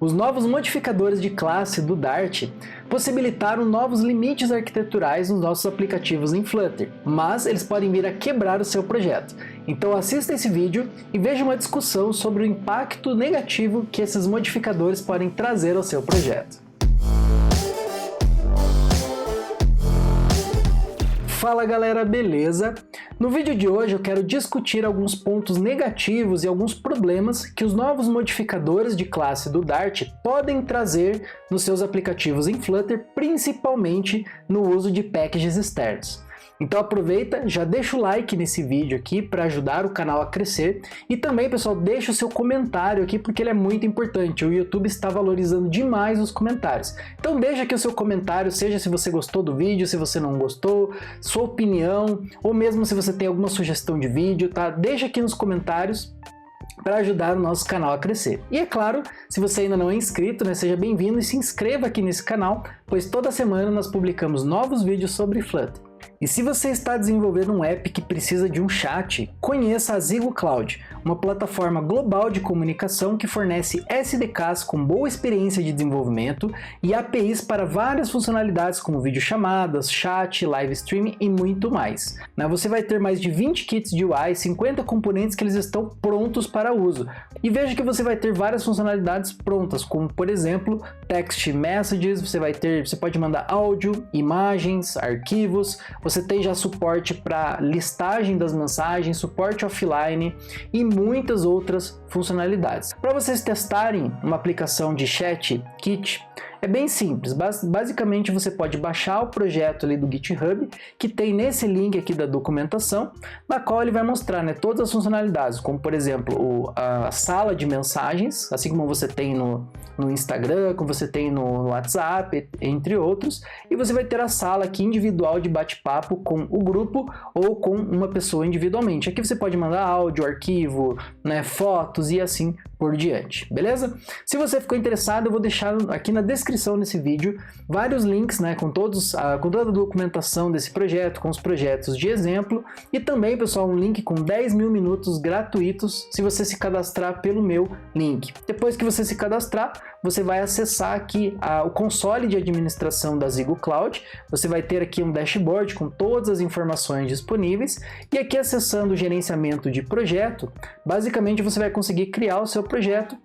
Os novos modificadores de classe do Dart possibilitaram novos limites arquiteturais nos nossos aplicativos em Flutter, mas eles podem vir a quebrar o seu projeto. Então assista esse vídeo e veja uma discussão sobre o impacto negativo que esses modificadores podem trazer ao seu projeto. Fala galera, beleza? No vídeo de hoje eu quero discutir alguns pontos negativos e alguns problemas que os novos modificadores de classe do Dart podem trazer nos seus aplicativos em Flutter, principalmente no uso de packages externos. Então aproveita, já deixa o like nesse vídeo aqui para ajudar o canal a crescer e também, pessoal, deixa o seu comentário aqui porque ele é muito importante. O YouTube está valorizando demais os comentários. Então deixa aqui o seu comentário, seja se você gostou do vídeo, se você não gostou, sua opinião, ou mesmo se você tem alguma sugestão de vídeo, tá? Deixa aqui nos comentários para ajudar o nosso canal a crescer. E é claro, se você ainda não é inscrito, seja bem-vindo e se inscreva aqui nesse canal, pois toda semana nós publicamos novos vídeos sobre Flutter. E se você está desenvolvendo um app que precisa de um chat, conheça a Zygo Cloud, uma plataforma global de comunicação que fornece SDKs com boa experiência de desenvolvimento e APIs para várias funcionalidades como videochamadas, chat, live streaming e muito mais. Você vai ter mais de 20 kits de UI, 50 componentes que eles estão prontos para uso. E veja que você vai ter várias funcionalidades prontas, como por exemplo, text messages, você pode mandar áudio, imagens, arquivos, você tem já suporte para listagem das mensagens, suporte offline e muitas outras funcionalidades. Para vocês testarem uma aplicação de chat kit, é bem simples, basicamente você pode baixar o projeto ali do GitHub, que tem nesse link aqui da documentação, na qual ele vai mostrar todas as funcionalidades, como por exemplo a sala de mensagens, assim como você tem no Instagram, como você tem no WhatsApp, entre outros, e você vai ter a sala aqui individual de bate-papo com o grupo ou com uma pessoa individualmente. Aqui você pode mandar áudio, arquivo, fotos e assim por diante, beleza? Se você ficou interessado, eu vou deixar aqui na descrição desse vídeo vários links com toda a documentação desse projeto, com os projetos de exemplo e também, pessoal, um link com 10 mil minutos gratuitos se você se cadastrar pelo meu link. Depois que você se cadastrar, você vai acessar aqui o console de administração da Zygo Cloud, você vai ter aqui um dashboard com todas as informações disponíveis e aqui acessando o gerenciamento de projeto, basicamente você vai conseguir criar o seu projeto,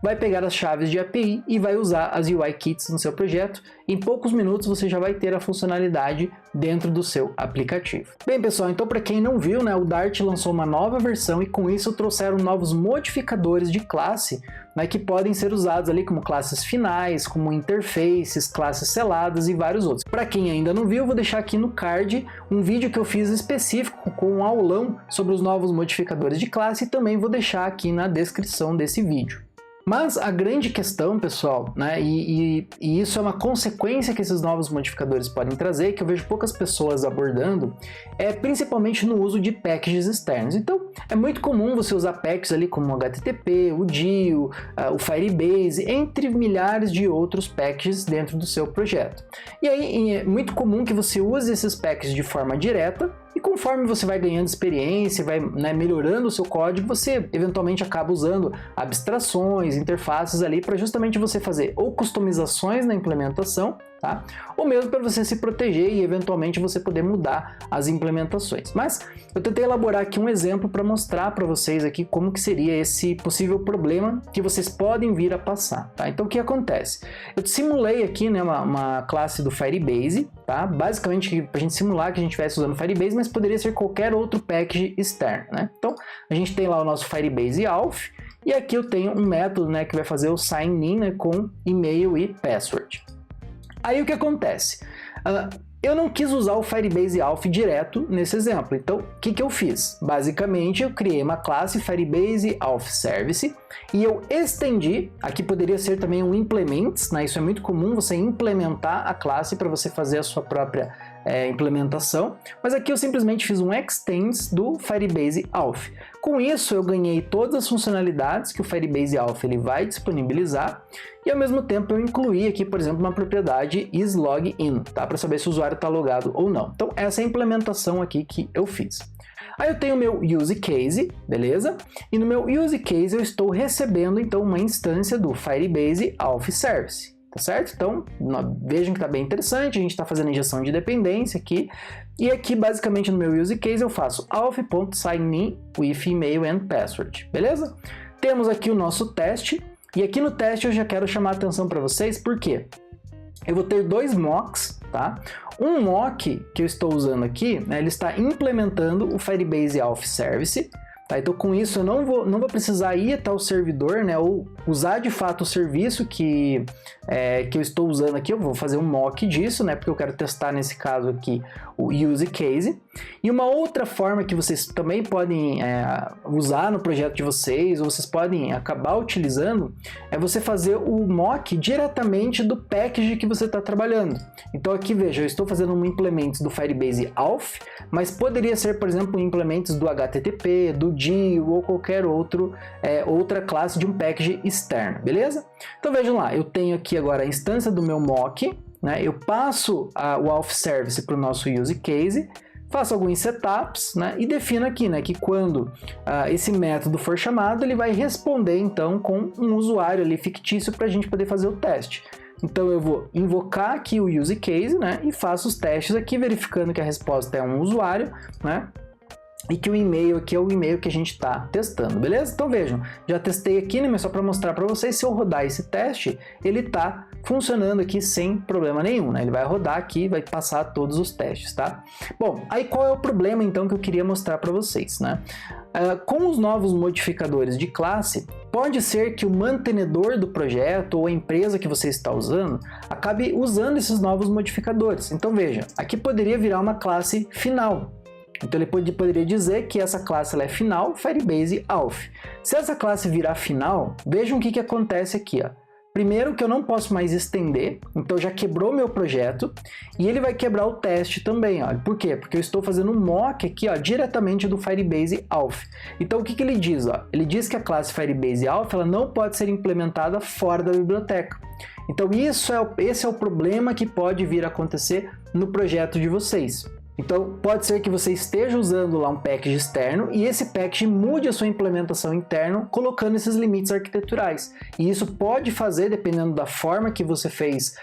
vai pegar as chaves de API e vai usar as UI Kits no seu projeto. Em poucos minutos você já vai ter a funcionalidade dentro do seu aplicativo. Bem, pessoal, então para quem não viu, o Dart lançou uma nova versão e com isso trouxeram novos modificadores de classe que podem ser usados ali como classes finais, como interfaces, classes seladas e vários outros. Para quem ainda não viu, eu vou deixar aqui no card um vídeo que eu fiz específico com um aulão sobre os novos modificadores de classe e também vou deixar aqui na descrição desse vídeo. Mas a grande questão, pessoal, e isso é uma consequência que esses novos modificadores podem trazer, que eu vejo poucas pessoas abordando, é principalmente no uso de packages externos. Então, é muito comum você usar packages ali como o HTTP, o Dio, o Firebase, entre milhares de outros packages dentro do seu projeto. E aí, é muito comum que você use esses packages de forma direta, e conforme você vai ganhando experiência, vai melhorando o seu código, você eventualmente acaba usando abstrações, interfaces ali para justamente você fazer ou customizações na implementação, tá? Ou mesmo para você se proteger e eventualmente você poder mudar as implementações. Mas eu tentei elaborar aqui um exemplo para mostrar para vocês aqui como que seria esse possível problema que vocês podem vir a passar, tá? Então o que acontece? Eu simulei aqui uma classe do Firebase, tá? Basicamente para a gente simular que a gente estivesse usando Firebase, mas poderia ser qualquer outro package externo, Então a gente tem lá o nosso Firebase Auth e aqui eu tenho um método que vai fazer o sign in com e-mail e password. Aí o que acontece? Eu não quis usar o Firebase Auth direto nesse exemplo, então o que eu fiz? Basicamente eu criei uma classe Firebase Auth Service e eu estendi, aqui poderia ser também um implements, isso é muito comum você implementar a classe para você fazer a sua própria implementação, mas aqui eu simplesmente fiz um extends do Firebase Auth. Com isso eu ganhei todas as funcionalidades que o Firebase Auth ele vai disponibilizar e ao mesmo tempo eu incluí aqui, por exemplo, uma propriedade isLogin, tá? Para saber se o usuário está logado ou não. Então essa é a implementação aqui que eu fiz. Aí eu tenho o meu use case, beleza? E no meu use case eu estou recebendo então uma instância do Firebase Auth Service, tá certo? Então vejam que está bem interessante, a gente está fazendo injeção de dependência aqui, e aqui basicamente no meu use case eu faço auth.signin with email and password, beleza? Temos aqui o nosso teste, e aqui no teste eu já quero chamar a atenção para vocês, por quê? Eu vou ter dois mocks, tá? Um mock que eu estou usando aqui, né, ele está implementando o Firebase Auth Service, tá? Então com isso eu não vou precisar ir até o servidor, né, ou usar de fato o serviço que eu estou usando aqui. Eu vou fazer um mock disso, né, porque eu quero testar nesse caso aqui o use case. E uma outra forma que vocês também podem usar no projeto de vocês, ou vocês podem acabar utilizando, é você fazer o mock diretamente do package que você está trabalhando. Então aqui veja, eu estou fazendo um implemento do Firebase Auth, mas poderia ser, por exemplo, implementos do HTTP, do DIO ou qualquer outra classe de um package externo, beleza? Então vejam lá, eu tenho aqui agora a instância do meu mock, né? Eu passo o Auth Service para o nosso use case, faço alguns setups, né? E defino aqui, né, que quando esse método for chamado, ele vai responder então com um usuário ali fictício para a gente poder fazer o teste. Então eu vou invocar aqui o use case, né, e faço os testes aqui, verificando que a resposta é um usuário, né, e que o e-mail aqui é o e-mail que a gente está testando, beleza? Então vejam, já testei aqui, né, mas só para mostrar para vocês, se eu rodar esse teste, ele está funcionando aqui sem problema nenhum, né? Ele vai rodar aqui e vai passar todos os testes, tá? Bom, aí qual é o problema então que eu queria mostrar para vocês, né? Com os novos modificadores de classe, pode ser que o mantenedor do projeto ou a empresa que você está usando acabe usando esses novos modificadores. Então veja, aqui poderia virar uma classe final. Então ele poderia dizer que essa classe ela é final, Firebase Auth. Se essa classe virar final, vejam o que acontece aqui, ó. Primeiro que eu não posso mais estender, então já quebrou meu projeto, e ele vai quebrar o teste também, ó. Por quê? Porque eu estou fazendo um mock aqui, ó, diretamente do Firebase Auth. Então o que ele diz? Ó? Ele diz que a classe Firebase Auth ela não pode ser implementada fora da biblioteca. Então esse é o problema que pode vir a acontecer no projeto de vocês. Então, pode ser que você esteja usando lá um package externo e esse package mude a sua implementação interna, colocando esses limites arquiteturais. E isso pode fazer, dependendo da forma que você fez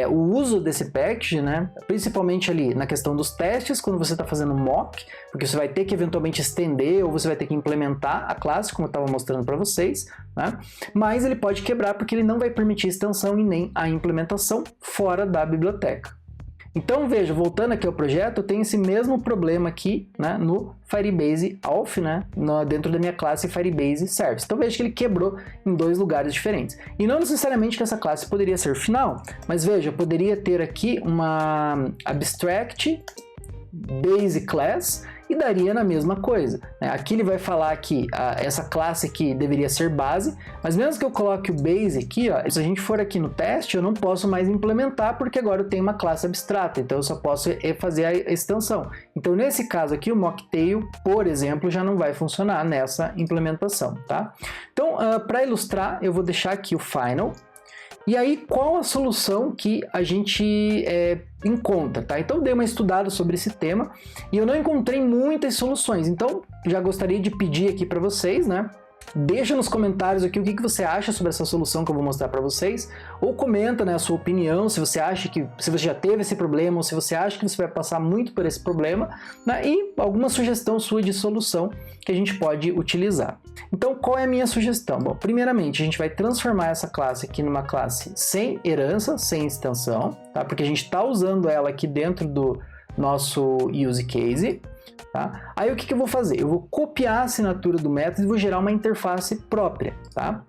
o uso desse package, né? Principalmente ali na questão dos testes, quando você está fazendo mock, porque você vai ter que eventualmente estender ou você vai ter que implementar a classe, como eu estava mostrando para vocês, né? Mas ele pode quebrar porque ele não vai permitir extensão e nem a implementação fora da biblioteca. Então veja, voltando aqui ao projeto, eu tenho esse mesmo problema aqui, né, no Firebase Auth, né, dentro da minha classe Firebase Service. Então veja que ele quebrou em dois lugares diferentes. E não necessariamente que essa classe poderia ser final, mas veja, eu poderia ter aqui uma abstract base class e daria na mesma coisa, né? Aqui ele vai falar que essa classe aqui deveria ser base, mas mesmo que eu coloque o base aqui, ó, se a gente for aqui no teste, eu não posso mais implementar porque agora eu tenho uma classe abstrata, então eu só posso fazer a extensão. Então nesse caso aqui o mocktail, por exemplo, já não vai funcionar nessa implementação, tá? Então para ilustrar, eu vou deixar aqui o final. E aí, qual a solução que a gente encontra, tá? Então, eu dei uma estudada sobre esse tema e eu não encontrei muitas soluções. Então, já gostaria de pedir aqui para vocês, né? Deixa nos comentários aqui o que você acha sobre essa solução que eu vou mostrar para vocês, ou comenta, né, a sua opinião, se você acha que se você já teve esse problema, ou se você acha que você vai passar muito por esse problema, né, e alguma sugestão sua de solução que a gente pode utilizar. Então, qual é a minha sugestão? Bom, primeiramente, a gente vai transformar essa classe aqui numa classe sem herança, sem extensão, tá? Porque a gente está usando ela aqui dentro do nosso use case. Tá? Aí o que eu vou fazer? Eu vou copiar a assinatura do método e vou gerar uma interface própria, tá?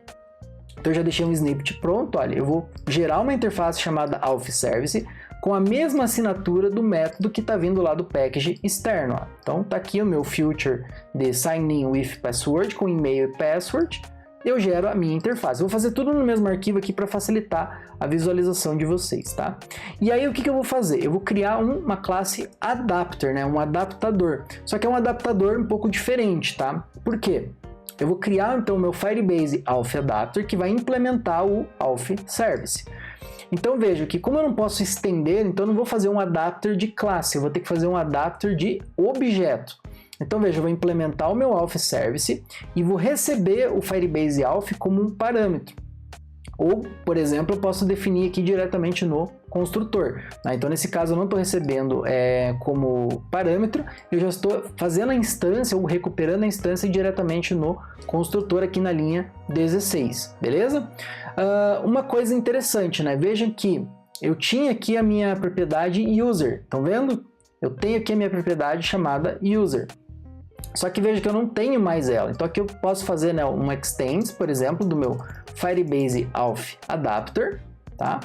Então eu já deixei um snippet pronto, olha, eu vou gerar uma interface chamada Auth Service com a mesma assinatura do método que está vindo lá do package externo. Ó. Então tá aqui o meu future de sign in with password com e-mail e password. Eu gero a minha interface. Eu vou fazer tudo no mesmo arquivo aqui para facilitar a visualização de vocês, tá? E aí o que eu vou fazer? Eu vou criar uma classe adapter, né? Um adaptador. Só que é um adaptador um pouco diferente, tá? Por quê? Eu vou criar então o meu Firebase Auth Adapter que vai implementar o Auth Service. Então veja que como eu não posso estender, então eu não vou fazer um adapter de classe, eu vou ter que fazer um adapter de objeto. Então veja, eu vou implementar o meu auth service e vou receber o Firebase auth como um parâmetro. Ou, por exemplo, eu posso definir aqui diretamente no construtor. Então, nesse caso, eu não estou recebendo como parâmetro, eu já estou fazendo a instância ou recuperando a instância diretamente no construtor aqui na linha 16, beleza? Uma coisa interessante, né? Veja que eu tinha aqui a minha propriedade user, estão vendo? Eu tenho aqui a minha propriedade chamada user. Só que veja que eu não tenho mais ela. Então aqui eu posso fazer, né, um extends, por exemplo, do meu Firebase auth adapter, tá?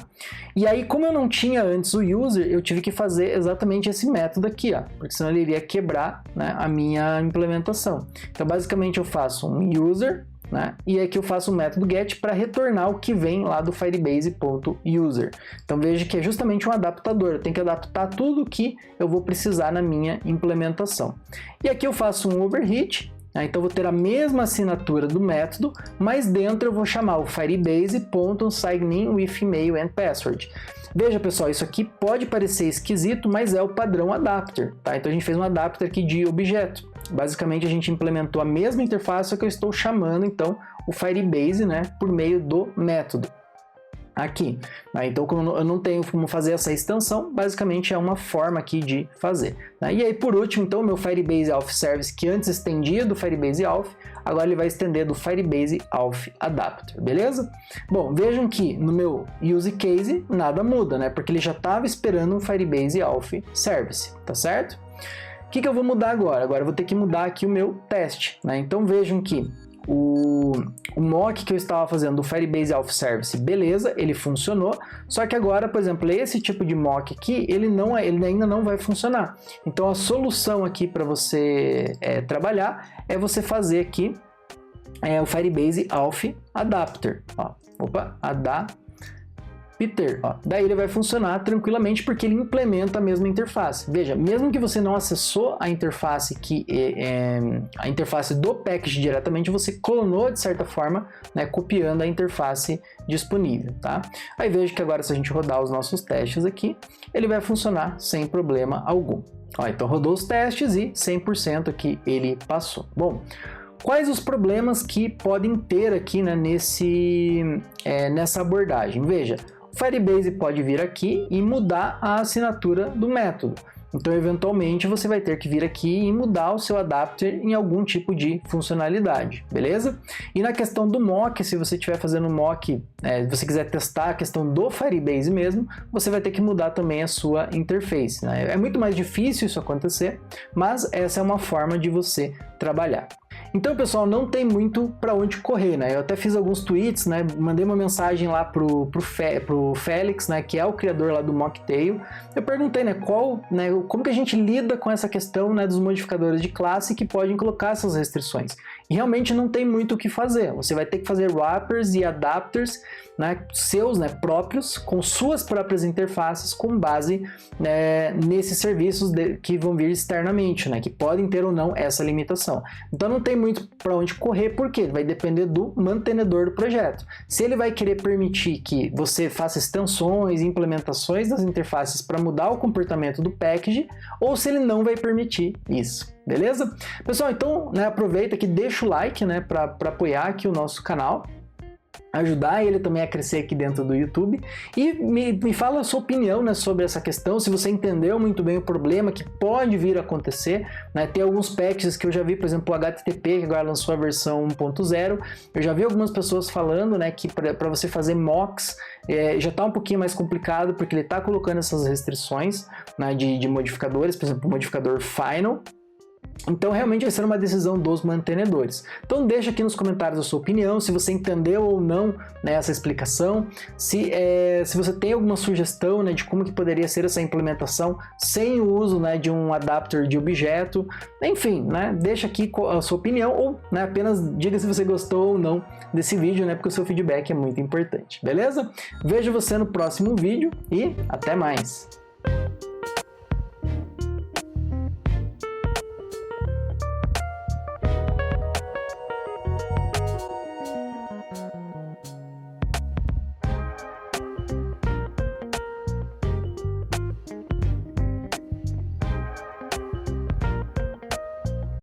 E aí, como eu não tinha antes o user, eu tive que fazer exatamente esse método aqui, ó, porque senão ele iria quebrar, né, a minha implementação. Então basicamente eu faço um user, né, e aqui eu faço um método get para retornar o que vem lá do firebase.user. Então veja que é justamente um adaptador, eu tenho que adaptar tudo que eu vou precisar na minha implementação. E aqui eu faço um override, né, então eu vou ter a mesma assinatura do método, mas dentro eu vou chamar o firebase.signin with email and password. Veja, pessoal, isso aqui pode parecer esquisito, mas é o padrão adapter, tá? Então a gente fez um adapter aqui de objeto. Basicamente a gente implementou a mesma interface, só que eu estou chamando então o Firebase, né, por meio do método aqui. Então, como eu não tenho como fazer essa extensão, basicamente é uma forma aqui de fazer. E aí, por último, então, o meu Firebase auth service, que antes estendia do Firebase auth, agora ele vai estender do Firebase auth adapter, beleza? Bom, vejam que no meu use case nada muda, né? Porque ele já estava esperando um Firebase auth service, tá certo? O que eu vou mudar agora? Agora eu vou ter que mudar aqui o meu teste, né? Então vejam que o mock que eu estava fazendo do Firebase auth service, beleza, ele funcionou, só que agora, por exemplo, esse tipo de mock aqui, ele ainda não vai funcionar. Então a solução aqui para você trabalhar é você fazer aqui o Firebase auth adapter. Daí ele vai funcionar tranquilamente porque ele implementa a mesma interface. Veja, mesmo que você não acessou a interface a interface do package diretamente, você clonou de certa forma, né, copiando a interface disponível, tá? Aí veja que agora se a gente rodar os nossos testes aqui, ele vai funcionar sem problema algum. Então rodou os testes e 100% aqui ele passou. Bom, quais os problemas que podem ter aqui, né, nessa abordagem? Veja, o Firebase pode vir aqui e mudar a assinatura do método. Então, eventualmente, você vai ter que vir aqui e mudar o seu adapter em algum tipo de funcionalidade, beleza? E na questão do mock, se você estiver fazendo mock, você quiser testar a questão do Firebase mesmo, você vai ter que mudar também a sua interface, né? É muito mais difícil isso acontecer, mas essa é uma forma de você trabalhar. Então, pessoal, não tem muito para onde correr, né? Eu até fiz alguns tweets, né? Mandei uma mensagem lá pro Félix, né? Que é o criador lá do Mocktail. Eu perguntei, né? Como que a gente lida com essa questão, né, dos modificadores de classe que podem colocar essas restrições? E realmente não tem muito o que fazer. Você vai ter que fazer wrappers e adapters, né, seus, né, próprios, com suas próprias interfaces, com base, né, nesses serviços que vão vir externamente, né, que podem ter ou não essa limitação. Então não tem muito para onde correr, porque vai depender do mantenedor do projeto. Se ele vai querer permitir que você faça extensões e implementações das interfaces para mudar o comportamento do package, ou se ele não vai permitir isso. Beleza? Pessoal, então, né, aproveita que deixa o like, né, para apoiar aqui o nosso canal, ajudar ele também a crescer aqui dentro do YouTube, e me fala a sua opinião, né, sobre essa questão, se você entendeu muito bem o problema que pode vir a acontecer, né? Tem alguns patches que eu já vi, por exemplo, o HTTP, que agora lançou a versão 1.0, eu já vi algumas pessoas falando, né, que para você fazer mocks já está um pouquinho mais complicado, porque ele está colocando essas restrições, né, de modificadores, por exemplo, o modificador final. Então realmente vai ser uma decisão dos mantenedores. Então deixa aqui nos comentários a sua opinião, se você entendeu ou não, né, essa explicação, se você tem alguma sugestão, né, de como que poderia ser essa implementação sem o uso, né, de um adapter de objeto, enfim, né, deixa aqui a sua opinião ou, né, apenas diga se você gostou ou não desse vídeo, né, porque o seu feedback é muito importante, beleza? Vejo você no próximo vídeo e até mais!